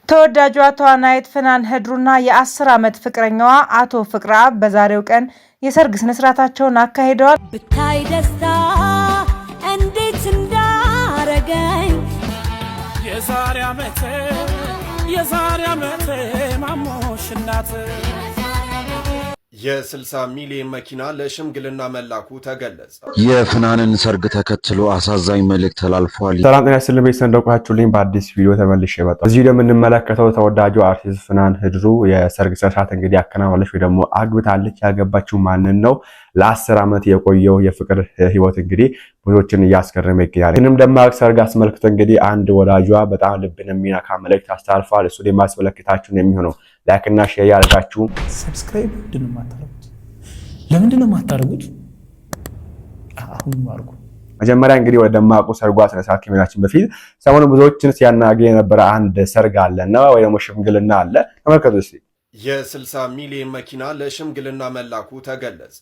ተወዳጇ ተዋናይት ፍናን ህድሩና የ10 ዓመት ፍቅረኛዋ አቶ ፍቅራ በዛሬው ቀን የሰርግ ስነ ስርዓታቸውን አካሂደዋል። ብታይ ደስታ እንዴት እንዳረገኝ የዛሬ ዓመት ማሞሽ እናት የ60 ሚሊዮን መኪና ለሽምግልና መላኩ ተገለጸ። የፍናንን ሰርግ ተከትሎ አሳዛኝ መልእክት ተላልፏል። ሰላም ጤና ይስጥልኝ ቤተሰብ እንደቆያችሁልኝ በአዲስ ቪዲዮ ተመልሼ መጣሁ። እዚህ ደግሞ የምንመለከተው ተወዳጁ አርቲስት ፍናን ህድሩ የሰርግ ስርዓት እንግዲህ አከናውናለች ወይ ደግሞ አግብታለች። ያገባችው ማንን ነው? ለ10 ዓመት የቆየው የፍቅር ህይወት እንግዲህ ብዙዎችን እያስገረመ ይገኛል። ይህንም ደማቅ ሰርግ አስመልክቶ እንግዲህ አንድ ወዳጇ በጣም ልብን የሚነካ መልእክት አስተላልፏል። እሱ የማስመለከታችሁ ነው የሚሆነው። ላይክ እና ሼር ያድርጋችሁ። ሰብስክራይብ ለምንድን ነው የማታደርጉት? አሁን አድርጉ። መጀመሪያ እንግዲህ ወደ ደማቁ ሰርጓ ስነ ስርዓት ከመሄዳችን በፊት ሰሞኑን ብዙዎችን ሲያናግር የነበረ አንድ ሰርግ አለና ወይ ደግሞ ሽምግልና አለ። ተመልከቱ እስቲ። የ60 ሚሊዮን መኪና ለሽምግልና መላኩ ተገለጸ።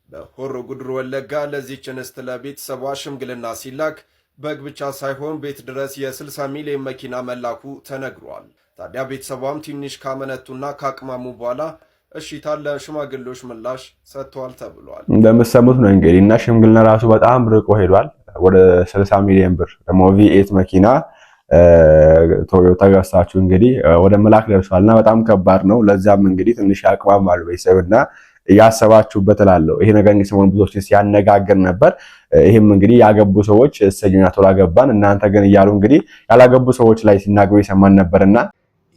በሆሮ ጉድሩ ወለጋ ለዚህች እንስት ለቤተሰቧ ሽምግልና ሲላክ በግ ብቻ ሳይሆን ቤት ድረስ የ60 ሚሊዮን መኪና መላኩ ተነግሯል። ታዲያ ቤተሰቧም ትንሽ ካመነቱና ካቅማሙ በኋላ እሺታ ለሽማግሌዎች ምላሽ ሰጥተዋል ተብሏል። እንደምትሰሙት ነው እንግዲህ እና ሽምግልና ራሱ በጣም ርቆ ሄዷል። ወደ 60 ሚሊዮን ብር ደግሞ V8 መኪና ቶዮታ ገዝታችሁ እንግዲህ ወደ መላክ ደርሷልና በጣም ከባድ ነው። ለዛም እንግዲህ ትንሽ ያቅማማሉ ቤተሰብና ያሰባችሁበት እላለሁ። ይሄ ነገር እንግዲህ ሰሞኑን ብዙዎችን ሲያነጋግር ነበር። ይሄም እንግዲህ ያገቡ ሰዎች እሰጅና ቶላ ገባን እናንተ ግን እያሉ እንግዲህ ያላገቡ ሰዎች ላይ ሲናገሩ ይሰማን ነበርና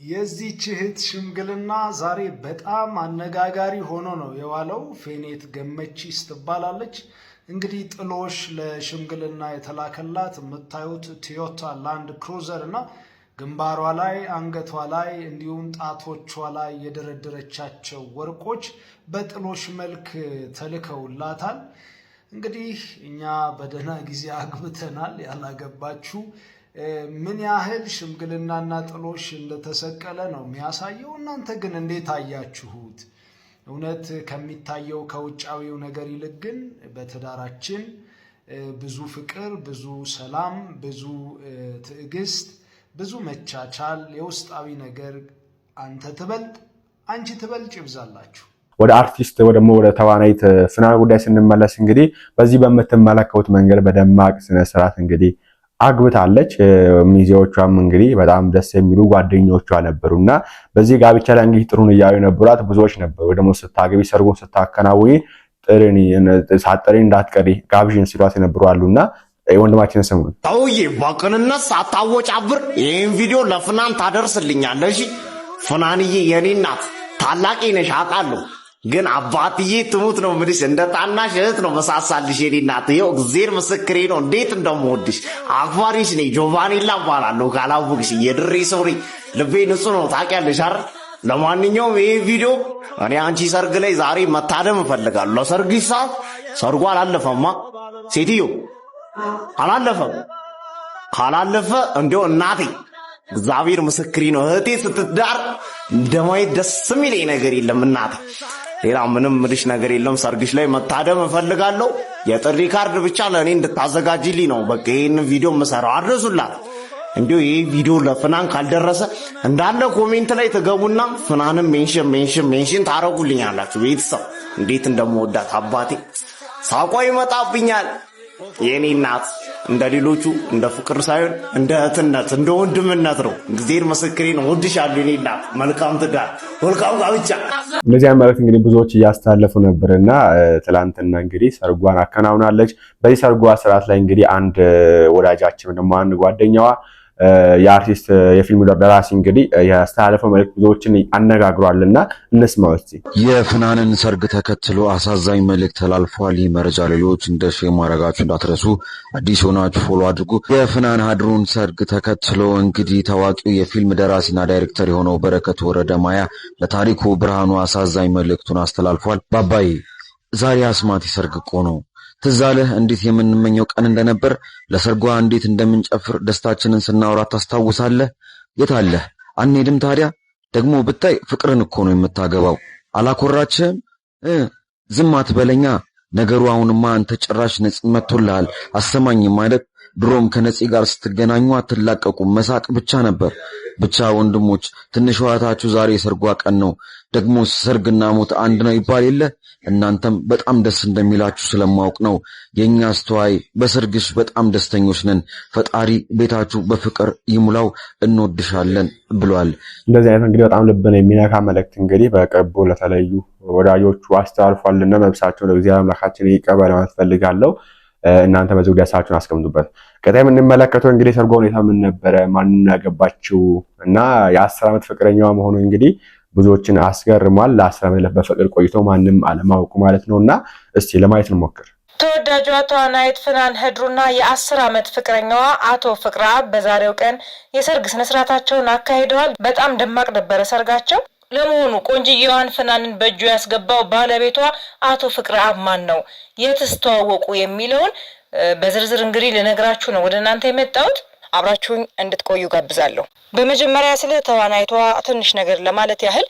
የዚህ እህት ሽምግልና ዛሬ በጣም አነጋጋሪ ሆኖ ነው የዋለው። ፌኔት ገመቺስ ትባላለች። እንግዲህ ጥሎሽ ለሽምግልና የተላከላት የምታዩት ቶዮታ ላንድ ክሩዘር እና ግንባሯ ላይ አንገቷ ላይ እንዲሁም ጣቶቿ ላይ የደረደረቻቸው ወርቆች በጥሎሽ መልክ ተልከውላታል። እንግዲህ እኛ በደህና ጊዜ አግብተናል። ያላገባችሁ ምን ያህል ሽምግልናና ጥሎሽ እንደተሰቀለ ነው የሚያሳየው። እናንተ ግን እንዴት አያችሁት? እውነት ከሚታየው ከውጫዊው ነገር ይልቅ ግን በትዳራችን ብዙ ፍቅር፣ ብዙ ሰላም፣ ብዙ ትዕግስት፣ ብዙ መቻቻል፣ የውስጣዊ ነገር አንተ ትበልጥ አንቺ ትበልጭ ይብዛላችሁ። ወደ አርቲስት ወደ ተዋናይት ፍናን ጉዳይ ስንመለስ እንግዲህ በዚህ በምትመለከቱት መንገድ በደማቅ ስነ ስርዓት እንግዲህ አግብታለች። ሚዜዎቿም እንግዲህ በጣም ደስ የሚሉ ጓደኞቿ ነበሩና በዚህ ጋብቻ ላይ እንግዲህ ጥሩን እያዩ ነበሯት ብዙዎች ነበሩ። ደግሞ ስታገቢ ሰርጉን ስታከናውኒ ሳትጠሪ እንዳትቀሪ ጋብዥን ሲሏት የነበሩ አሉና ወንድማችን ሰሙ ታውዬ ባቅንነት ሳታወጫብር ይሄን ቪዲዮ ለፍናን ታደርስልኛለሽ። ፍናንዬ የኔ እናት ታላቂ ነሽ አውቃለሁ፣ ግን አባትዬ ትሙት ነው ምንሽ እንደ ታናሽ እህት ነው መሳሳልሽ። የኔ እናት ይኸው እግዚአብሔር ምስክሬ ነው እንዴት እንደምወድሽ አክባሪሽ ነኝ። ጆቫኒላ እባላለሁ ካላወቅሽ። የድሬ ሰው ነኝ፣ ልቤ ንጹህ ነው ታውቂያለሽ አይደል? ለማንኛውም ይሄ ቪዲዮ እኔ አንቺ ሰርግ ላይ ዛሬ መታደም እፈልጋለሁ። ለሰርግሽ ሰዓት ሰርጉ አላለፈማ ሴትዮ አላለፈም። ካላለፈ እንዲያው እናቴ እግዚአብሔር ምስክሬ ነው እህቴ ስትዳር እንደማየት ደስ የሚለኝ ነገር የለም እናቴ። ሌላ ምንም ምልሽ ነገር የለም። ሰርግሽ ላይ መታደም እፈልጋለሁ። የጥሪ ካርድ ብቻ ለእኔ እንድታዘጋጅልኝ ነው በቃ ይህን ቪዲዮ የምሰራው። አድርሱላት። እንዲሁ ይህ ቪዲዮ ለፍናን ካልደረሰ እንዳለ ኮሜንት ላይ ትገቡና ፍናንም ሜንሽን ታረጉልኛላችሁ። ቤተሰብ እንዴት እንደምወዳት አባቴ ሳቋ ይመጣብኛል። የኔ እናት እንደ ሌሎቹ እንደ ፍቅር ሳይሆን እንደ እህትነት እንደ ወንድምነት ነው። እግዚአብሔር ምስክሬ ነው። ወድሻለሁ የኔ እናት። መልካም ትዳር፣ መልካም ጋብቻ። እንደዚህ ማለት እንግዲህ ብዙዎች እያስተላለፉ ነበርና ትላንትና እንግዲህ ሰርጓን አከናውናለች። በዚህ ሰርጓ ስርዓት ላይ እንግዲህ አንድ ወዳጃችን ደግሞ አንድ ጓደኛዋ የአርቲስት የፊልም ደራሲ እንግዲህ ያስተላለፈው መልእክት ብዙዎችን አነጋግሯልና እንስማው እስቲ። የፍናንን ሰርግ ተከትሎ አሳዛኝ መልእክት ተላልፏል። ይህ መረጃ ሌሎች እንደ ሼር ማድረጋችሁ እንዳትረሱ። አዲስ ሆናችሁ ፎሎ አድርጉ። የፍናን ህድሩን ሰርግ ተከትሎ እንግዲህ ታዋቂው የፊልም ደራሲና ዳይሬክተር የሆነው በረከት ወረደ ማያ ለታሪኩ ብርሃኑ አሳዛኝ መልእክቱን አስተላልፏል። ባባዬ ዛሬ አስማት ሰርግ እኮ ነው። ትዝ አለህ እንዴት የምንመኘው ቀን እንደነበር? ለሰርጓ እንዴት እንደምንጨፍር ደስታችንን ስናወራ ታስታውሳለህ? የት አለህ? አንሄድም ታዲያ? ደግሞ ብታይ ፍቅርን እኮ ነው የምታገባው። አላኮራችህም? ዝም አትበለኛ። ነገሩ አሁንማ አንተ ጭራሽ ነጽ መጥቶልሃል። አሰማኝ ማለት ድሮም ከነፂ ጋር ስትገናኙ አትላቀቁ፣ መሳቅ ብቻ ነበር። ብቻ ወንድሞች ትንሽ ዋታችሁ ዛሬ የሰርጓ ቀን ነው። ደግሞ ሰርግና ሞት አንድ ነው ይባል የለ። እናንተም በጣም ደስ እንደሚላችሁ ስለማውቅ ነው። የኛ አስተዋይ በሰርግሽ በጣም ደስተኞች ነን። ፈጣሪ ቤታችሁ በፍቅር ይሙላው፣ እንወድሻለን ብሏል። እንደዚህ አይነት እንግዲህ በጣም ልብን የሚነካ መልእክት እንግዲህ በቅርቡ ለተለዩ ወዳጆቹ አስተላልፏልና ነፍሳቸውን ለእግዚአብሔር አምላካችን ይቀበል ማለት ፈልጋለሁ። እናንተ በዚህ ጉዳይ ሀሳባችሁን አስቀምጡበት። ቀጣይ የምንመለከተው እንግዲህ ሰርጓ ሁኔታ ምን ነበረ፣ ማን ያገባችው እና የ10 ዓመት ፍቅረኛዋ መሆኑ እንግዲህ ብዙዎችን አስገርሟል። ለ10 ዓመት በፍቅር ቆይቶ ማንም አለማወቁ ማለት ነውና እስቲ ለማየት እንሞክር። ተወዳጇ ተዋናይት ፍናን ህድሩና የ10 ዓመት ፍቅረኛዋ አቶ ፍቅረአብ በዛሬው ቀን የሰርግ ስነስርዓታቸውን አካሂደዋል። በጣም ደማቅ ነበረ ሰርጋቸው። ለመሆኑ ቆንጅዬዋን ፍናንን በእጁ ያስገባው ባለቤቷ አቶ ፍቅረአብ ማን ነው? የትስ ተዋወቁ? የሚለውን በዝርዝር እንግዲህ ልነግራችሁ ነው ወደ እናንተ የመጣሁት። አብራችሁኝ እንድትቆዩ ጋብዛለሁ። በመጀመሪያ ስለ ተዋናይቷ ትንሽ ነገር ለማለት ያህል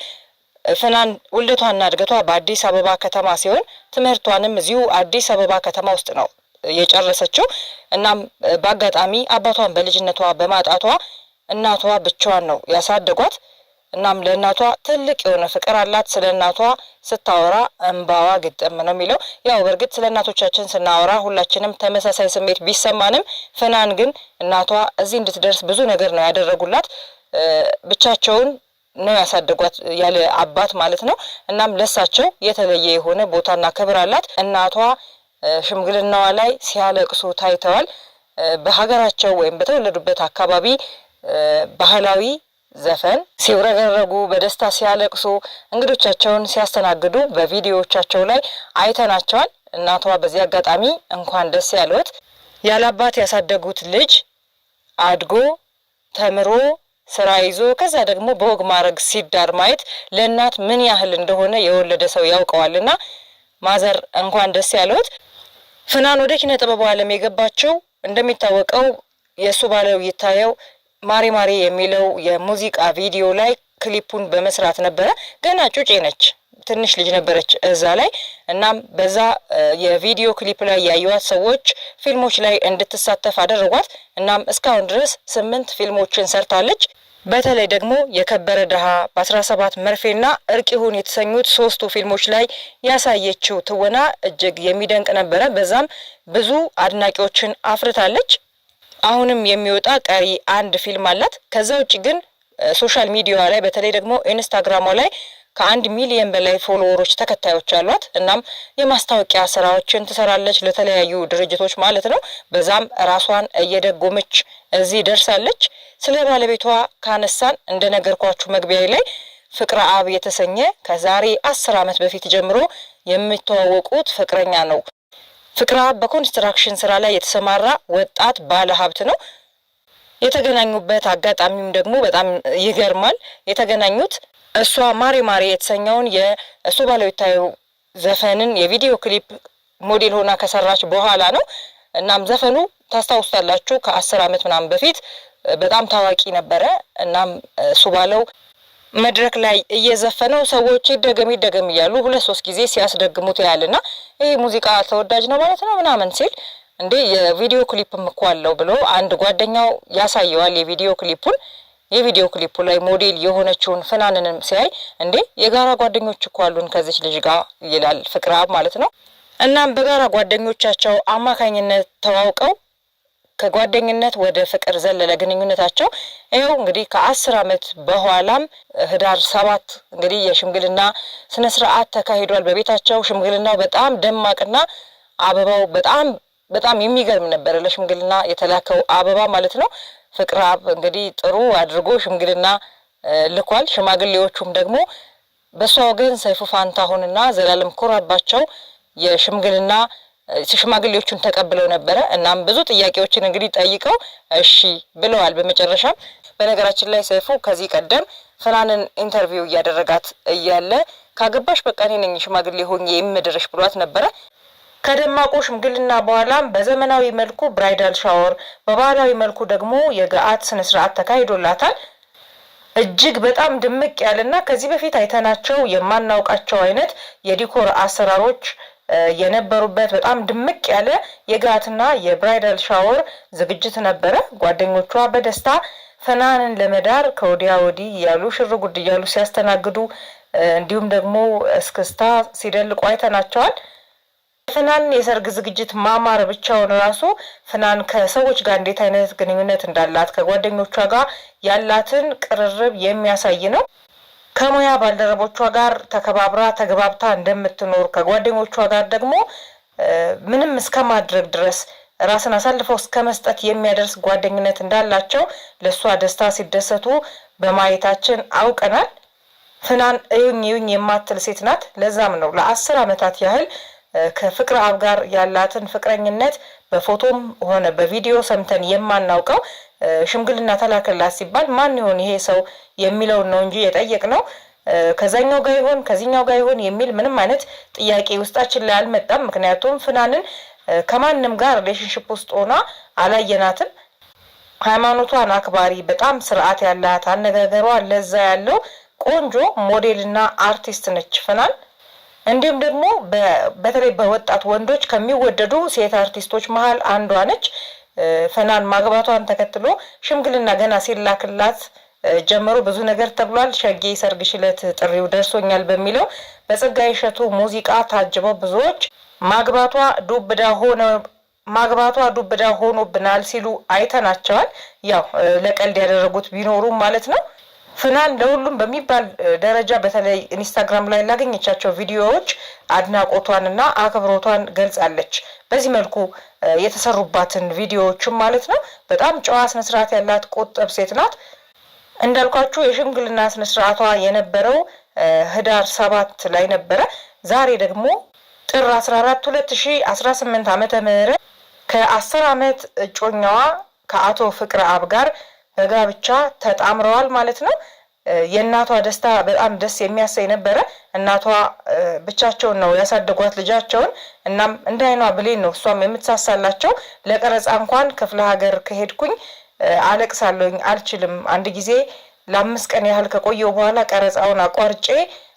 ፍናን ውልደቷና እድገቷ በአዲስ አበባ ከተማ ሲሆን ትምህርቷንም እዚሁ አዲስ አበባ ከተማ ውስጥ ነው የጨረሰችው። እናም በአጋጣሚ አባቷን በልጅነቷ በማጣቷ እናቷ ብቻዋን ነው ያሳደጓት። እናም ለእናቷ ትልቅ የሆነ ፍቅር አላት። ስለ እናቷ ስታወራ እንባዋ ግጥም ነው የሚለው። ያው በእርግጥ ስለ እናቶቻችን ስናወራ ሁላችንም ተመሳሳይ ስሜት ቢሰማንም ፍናን ግን እናቷ እዚህ እንድትደርስ ብዙ ነገር ነው ያደረጉላት። ብቻቸውን ነው ያሳደጓት ያለ አባት ማለት ነው። እናም ለሳቸው የተለየ የሆነ ቦታና ክብር አላት። እናቷ ሽምግልናዋ ላይ ሲያለቅሱ ታይተዋል። በሀገራቸው ወይም በተወለዱበት አካባቢ ባህላዊ ዘፈን ሲውረገረጉ በደስታ ሲያለቅሱ እንግዶቻቸውን ሲያስተናግዱ በቪዲዮዎቻቸው ላይ አይተናቸዋል። እናቷ በዚህ አጋጣሚ እንኳን ደስ ያለዎት፣ ያላባት ያሳደጉት ልጅ አድጎ ተምሮ ስራ ይዞ ከዛ ደግሞ በወግ ማድረግ ሲዳር ማየት ለእናት ምን ያህል እንደሆነ የወለደ ሰው ያውቀዋልና ማዘር እንኳን ደስ ያለዎት። ፍናን ወደ ኪነ ጥበቡ ዓለም የገባቸው እንደሚታወቀው የእሱ ባለው ይታየው ማሪ ማሪ የሚለው የሙዚቃ ቪዲዮ ላይ ክሊፑን በመስራት ነበረ። ገና ጩጬ ነች፣ ትንሽ ልጅ ነበረች እዛ ላይ። እናም በዛ የቪዲዮ ክሊፕ ላይ ያዩዋት ሰዎች ፊልሞች ላይ እንድትሳተፍ አደረጓት። እናም እስካሁን ድረስ 8 ፊልሞችን ሰርታለች። በተለይ ደግሞ የከበረ ድሃ፣ በ17 መርፌና እርቅ ይሁን የተሰኙት 3ቱ ፊልሞች ላይ ያሳየችው ትወና እጅግ የሚደንቅ ነበረ። በዛም ብዙ አድናቂዎችን አፍርታለች። አሁንም የሚወጣ ቀሪ 1 ፊልም አላት። ከዛ ውጭ ግን ሶሻል ሚዲያዋ ላይ በተለይ ደግሞ ኢንስታግራሟ ላይ ከ1 ሚሊዮን በላይ ፎሎወሮች ተከታዮች አሏት። እናም የማስታወቂያ ስራዎችን ትሰራለች ለተለያዩ ድርጅቶች ማለት ነው። በዛም ራሷን እየደጎመች እዚህ ደርሳለች። ስለ ባለቤቷ ካነሳን እንደነገርኳችሁ መግቢያ ላይ ፍቅረአብ የተሰኘ ከዛሬ 10 ዓመት በፊት ጀምሮ የሚተዋወቁት ፍቅረኛ ነው። ፍቅረአብ በኮንስትራክሽን ስራ ላይ የተሰማራ ወጣት ባለ ሀብት ነው። የተገናኙበት አጋጣሚም ደግሞ በጣም ይገርማል። የተገናኙት እሷ ማሪ ማሪ የተሰኘውን የእሱ ባለው ይታየው ዘፈንን የቪዲዮ ክሊፕ ሞዴል ሆና ከሰራች በኋላ ነው። እናም ዘፈኑ ታስታውሳላችሁ ከ10 ዓመት ምናምን በፊት በጣም ታዋቂ ነበረ። እናም እሱ ባለው መድረክ ላይ እየዘፈነው ሰዎች ይደገም እያሉ 2-3 ጊዜ ሲያስደግሙት ያያልና ይሄ ሙዚቃ ተወዳጅ ነው ማለት ነው ምናምን ሲል እንዴ የቪዲዮ ክሊፕም እኮ አለው ብሎ አንድ ጓደኛው ያሳየዋል የቪዲዮ ክሊፑን። የቪዲዮ ክሊፑ ላይ ሞዴል የሆነችውን ፍናንንም ሲያይ እንዴ የጋራ ጓደኞች እኮ አሉን ከዚች ልጅ ጋር ይላል ፍቅረአብ ማለት ነው። እናም በጋራ ጓደኞቻቸው አማካኝነት ተዋውቀው ከጓደኝነት ወደ ፍቅር ዘለለ ግንኙነታቸው። ይኸው እንግዲህ ከ10 ዓመት በኋላም ህዳር 7 እንግዲህ የሽምግልና ስነ ስርዓት ተካሂዷል በቤታቸው። ሽምግልናው በጣም ደማቅና አበባው በጣም የሚገርም ነበር። ለሽምግልና የተላከው አበባ ማለት ነው። ፍቅረአብ እንግዲህ ጥሩ አድርጎ ሽምግልና ልኳል። ሽማግሌዎቹም ደግሞ በሷ ወገን ሰይፉ ፋንታሁንና ዘላለም ኩራባቸው የሽምግልና ሽማግሌዎቹን ተቀብለው ነበረ። እናም ብዙ ጥያቄዎችን እንግዲህ ጠይቀው እሺ ብለዋል በመጨረሻም። በነገራችን ላይ ሰይፉ ከዚህ ቀደም ፍናንን ኢንተርቪው እያደረጋት እያለ ካገባሽ በቃ እኔ ነኝ ሽማግሌ ሆኜ የምድርሽ ብሏት ነበረ። ከደማቁ ሽምግልና በኋላም በዘመናዊ መልኩ ብራይዳል ሻወር፣ በባህላዊ መልኩ ደግሞ የገአት ስነ ስርዓት ተካሂዶላታል። እጅግ በጣም ድምቅ ያለና ከዚህ በፊት አይተናቸው የማናውቃቸው አይነት የዲኮር አሰራሮች የነበሩበት በጣም ድምቅ ያለ የጋትና የብራይዳል ሻወር ዝግጅት ነበረ። ጓደኞቿ በደስታ ፍናንን ለመዳር ከወዲያ ወዲህ ያሉ ሽር ጉድ እያሉ ሲያስተናግዱ እንዲሁም ደግሞ እስክስታ ሲደልቁ አይተናቸዋል። ፍናን የሰርግ ዝግጅት ማማር ብቻውን ራሱ ፍናን ከሰዎች ጋር እንዴት አይነት ግንኙነት እንዳላት ከጓደኞቿ ጋር ያላትን ቅርርብ የሚያሳይ ነው። ከሙያ ባልደረቦቿ ጋር ተከባብራ ተግባብታ እንደምትኖር ከጓደኞቿ ጋር ደግሞ ምንም እስከማድረግ ድረስ ራስን አሳልፈው እስከ መስጠት የሚያደርስ ጓደኝነት እንዳላቸው ለሷ ደስታ ሲደሰቱ በማየታችን አውቀናል። ፍናን እዩኝ የማትል ሴት ናት። ለዛም ነው ለ10 ዓመታት ያህል ከፍቅረ አብ ጋር ያላትን ፍቅረኝነት በፎቶም ሆነ በቪዲዮ ሰምተን የማናውቀው። ሽምግልና ተላከላት ሲባል ማን ይሆን ይሄ ሰው የሚለውን ነው እንጂ የጠየቅነው ከዛኛው ጋር ይሆን ከዚህኛው ጋር ይሆን የሚል ምንም አይነት ጥያቄ ውስጣችን ላይ አልመጣም። ምክንያቱም ፍናንን ከማንም ጋር ሪሌሽንሽፕ ውስጥ ሆና አላየናትም። ሃይማኖቷን አክባሪ፣ በጣም ስርዓት ያላት፣ አነጋገሯ ለዛ ያለው ቆንጆ ሞዴልና አርቲስት ነች ፍናን። እንዲሁም ደግሞ በተለይ በወጣት ወንዶች ከሚወደዱ ሴት አርቲስቶች መሀል አንዷ ነች። ፍናን ማግባቷን ተከትሎ ሽምግልና ገና ሲላክላት ጀምሮ ብዙ ነገር ተብሏል። ሸጌ ሰርግሽ ዕለት ጥሪው ደርሶኛል በሚለው በጸጋዬ እሸቱ ሙዚቃ ታጅበው ብዙዎች ማግባቷ ዱብዳ ሆኖብናል ሲሉ አይተናቸዋል። ያው ለቀልድ ያደረጉት ቢኖሩም ማለት ነው። ፍናን ለሁሉም በሚባል ደረጃ በተለይ ኢንስታግራም ላይ ላገኘቻቸው ቪዲዮዎች አድናቆቷንና አክብሮቷን ገልጻለች። በዚህ መልኩ የተሰሩባትን ቪዲዮዎችም ማለት ነው። በጣም ጨዋ ስነስርዓት ያላት ቁጥብ ሴት ናት። እንዳልኳችሁ የሽምግልና ስነስርዓቷ የነበረው ህዳር 7 ላይ ነበረ። ዛሬ ደግሞ ጥር 14 2018 ዓመተ ምህረት ከ10 ዓመት እጮኛዋ ከአቶ ፍቅረ አብ ጋር በጋብቻ ተጣምረዋል ማለት ነው። የእናቷ ደስታ በጣም ደስ የሚያሰኝ ነበረ። እናቷ ብቻቸውን ነው ያሳደጓት ልጃቸውን። እናም እንደ አይኗ ብሌን ነው እሷም የምትሳሳላቸው። ለቀረጻ እንኳን ክፍለ ሀገር ከሄድኩኝ አለቅሳለሁኝ፣ አልችልም። አንድ ጊዜ ለ5 ቀን ያህል ከቆየው በኋላ ቀረጻውን አቋርጬ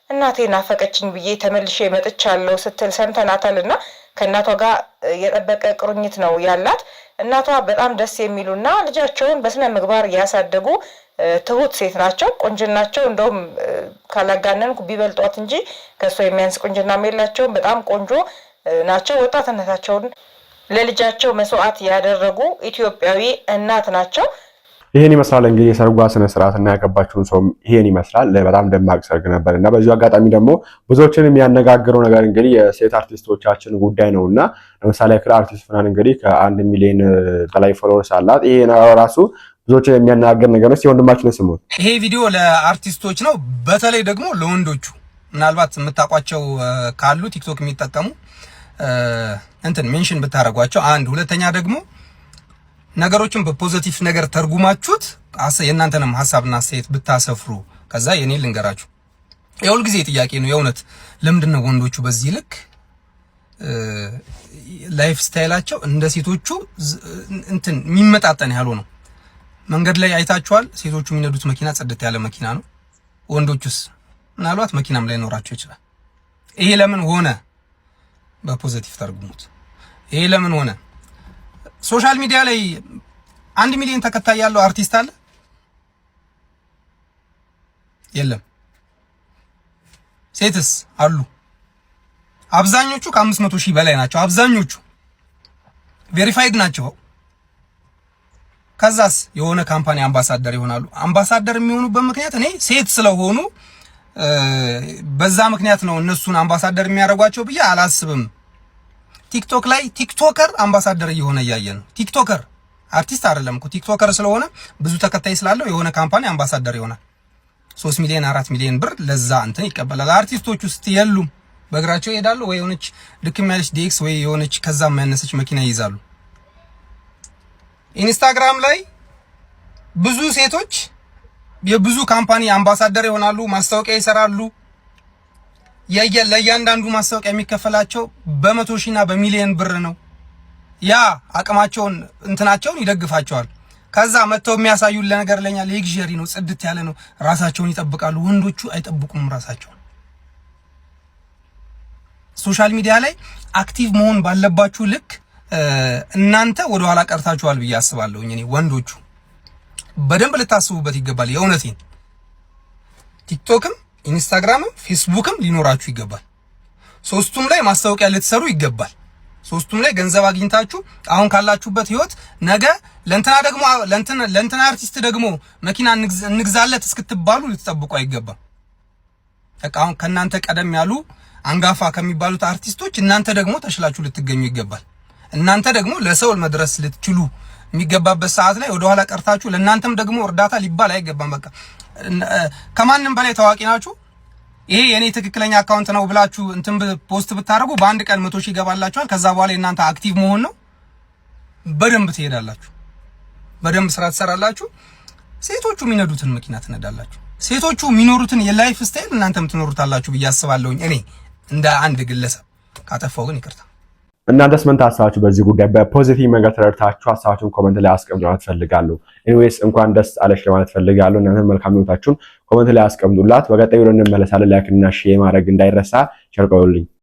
እናቴ ናፈቀችኝ ብዬ ተመልሼ መጥቻለሁ ስትል ሰምተናታልና ከእናቷ ጋር የጠበቀ ቁርኝት ነው ያላት። እናቷ በጣም ደስ የሚሉና ልጃቸውን በስነ ምግባር ያሳደጉ ትሁት ሴት ናቸው። ቁንጅናቸው እንደውም ካላጋነንኩ ቢበልጧት እንጂ ከሷ የሚያንስ ቁንጅናም የላቸውም። በጣም ቆንጆ ናቸው። ወጣትነታቸውን ለልጃቸው መስዋዕት ያደረጉ ኢትዮጵያዊ እናት ናቸው። ይሄን ይመስላል እንግዲህ የሰርጓ ስነ ስርዓት እና ያገባችውን ሰው ይሄን ይመስላል። በጣም ደማቅ ሰርግ ነበር እና በዚሁ አጋጣሚ ደግሞ ብዙዎችን የሚያነጋግረው ነገር እንግዲህ የሴት አርቲስቶቻችን ጉዳይ ነውና ለምሳሌ አርቲስት ፍናን እንግዲህ ከ1 ሚሊዮን በላይ ፎሎወርስ አላት። ይሄ ራሱ ብዙዎችን የሚያነጋግር ነገር ነው። ወንድማችን ስሙት። ይሄ ቪዲዮ ለአርቲስቶች ነው፣ በተለይ ደግሞ ለወንዶቹ ምናልባት የምታውቋቸው ካሉ ቲክቶክ የሚጠቀሙ ሜንሽን ብታረጓቸው አንድ፣ ሁለተኛ ደግሞ ነገሮችን በፖዚቲቭ ነገር ተርጉማችሁት የእናንተንም ሐሳብና አስተያየት ብታሰፍሩ። ከዛ የኔ ልንገራችሁ የሁል ጊዜ ጥያቄ ነው የእውነት ለምንድነው ወንዶቹ በዚህ ልክ ላይፍ ስታይላቸው እንደ ሴቶቹ የሚመጣጠን ያለው ነው? መንገድ ላይ አይታችኋል። ሴቶቹ የሚነዱት መኪና ጽድት ያለ መኪና ነው። ወንዶቹስ ምናልባት መኪናም ላይ ኖራቸው ይችላል። ይሄ ለምን ሆነ? በፖዚቲቭ ተርጉሙት። ይሄ ለምን ሆነ? ሶሻል ሚዲያ ላይ 1 ሚሊዮን ተከታይ ያለው አርቲስት አለ? የለም። ሴትስ አሉ? አብዛኞቹ ከ500 ሺህ በላይ ናቸው። አብዛኞቹ ቬሪፋይድ ናቸው። ከዛስ የሆነ ካምፓኒ አምባሳደር ይሆናሉ። አምባሳደር የሚሆኑበት ምክንያት እኔ ሴት ስለሆኑ በዛ ምክንያት ነው እነሱን አምባሳደር የሚያደርጓቸው ብዬ አላስብም። ቲክቶክ ላይ ቲክቶከር አምባሳደር እየሆነ እያየን ነው። ቲክቶከር አርቲስት አይደለም እኮ ቲክቶከር ስለሆነ ብዙ ተከታይ ስላለው የሆነ ካምፓኒ አምባሳደር ይሆናል። 3 ሚሊዮን 4 ሚሊዮን ብር ለዛ ይቀበላል። አርቲስቶች ውስጥ የሉም። በእግራቸው ይሄዳሉ ወይ የሆነች ድክም ያለች ዲኤክስ ወይ የሆነች ከዛም ያነሰች መኪና ይይዛሉ። ኢንስታግራም ላይ ብዙ ሴቶች የብዙ ካምፓኒ አምባሳደር ይሆናሉ፣ ማስታወቂያ ይሰራሉ። ለእያንዳንዱ ማስታወቂያ የሚከፈላቸው በ100 ሺህና በሚሊዮን ብር ነው። ያ አቅማቸውን እንትናቸውን ይደግፋቸዋል። ከዛ መተው የሚያሳዩን ለነገር ለኛ ሌክዠሪ ነው፣ ጽድት ያለ ነው። ራሳቸውን ይጠብቃሉ። ወንዶቹ አይጠብቁም ራሳቸውን። ሶሻል ሚዲያ ላይ አክቲቭ መሆን ባለባችሁ ልክ እናንተ ወደ ኋላ ቀርታችኋል ብዬ አስባለሁ። እኔ ወንዶቹ በደንብ ልታስቡበት ይገባል። የእውነቴን ቲክቶክም ኢንስታግራምም ፌስቡክም ሊኖራችሁ ይገባል። ሶስቱም ላይ ማስታወቂያ ልትሰሩ ይገባል። ሶስቱም ላይ ገንዘብ አግኝታችሁ አሁን ካላችሁበት ህይወት ነገ ለእንትና አርቲስት ደግሞ መኪና እንግዛለት እስክትባሉ ልትጠብቁ አይገባም። በቃ አሁን ከናንተ ቀደም ያሉ አንጋፋ ከሚባሉት አርቲስቶች እናንተ ደግሞ ተሽላችሁ ልትገኙ ይገባል። እናንተ ደግሞ ለሰው መድረስ ልትችሉ የሚገባበት ሰዓት ላይ ወደ ኋላ ቀርታችሁ ለእናንተም ደግሞ እርዳታ ሊባል አይገባም። በቃ ከማንም በላይ ታዋቂ ናችሁ፣ ይሄ የኔ ትክክለኛ አካውንት ነው ብላችሁ እንትን ፖስት ብታደርጉ በአንድ ቀን 100 ሺህ ይገባላችኋል። ከዛ በኋላ እናንተ አክቲቭ መሆን ነው። በደንብ ትሄዳላችሁ፣ በደንብ ስራ ትሰራላችሁ። ሴቶቹ የሚነዱትን መኪና ትነዳላችሁ። ሴቶቹ የሚኖሩትን የላይፍ ስታይል እናንተም ትኖሩታላችሁ ብዬ አስባለሁኝ። እኔ እንደ አንድ ግለሰብ ካጠፋው ግን ይቅርታ። እናንተስ ምን ታስባችሁ በዚህ ጉዳይ? በፖዚቲቭ መንገድ ተረድታችሁ ሀሳባችሁን ኮሜንት ላይ አስቀምጡ ማለት ፈልጋለሁ። ኤኒዌይስ እንኳን ደስ አለሽ ለማለት ፈልጋለሁ። እናንተ መልካም ምኞታችሁን ኮሜንት ላይ አስቀምጡላት። በቀጣዩ እንመለሳለን። ላይክ እና ሼር ማድረግ እንዳይረሳ። ቸር ቆዩልኝ።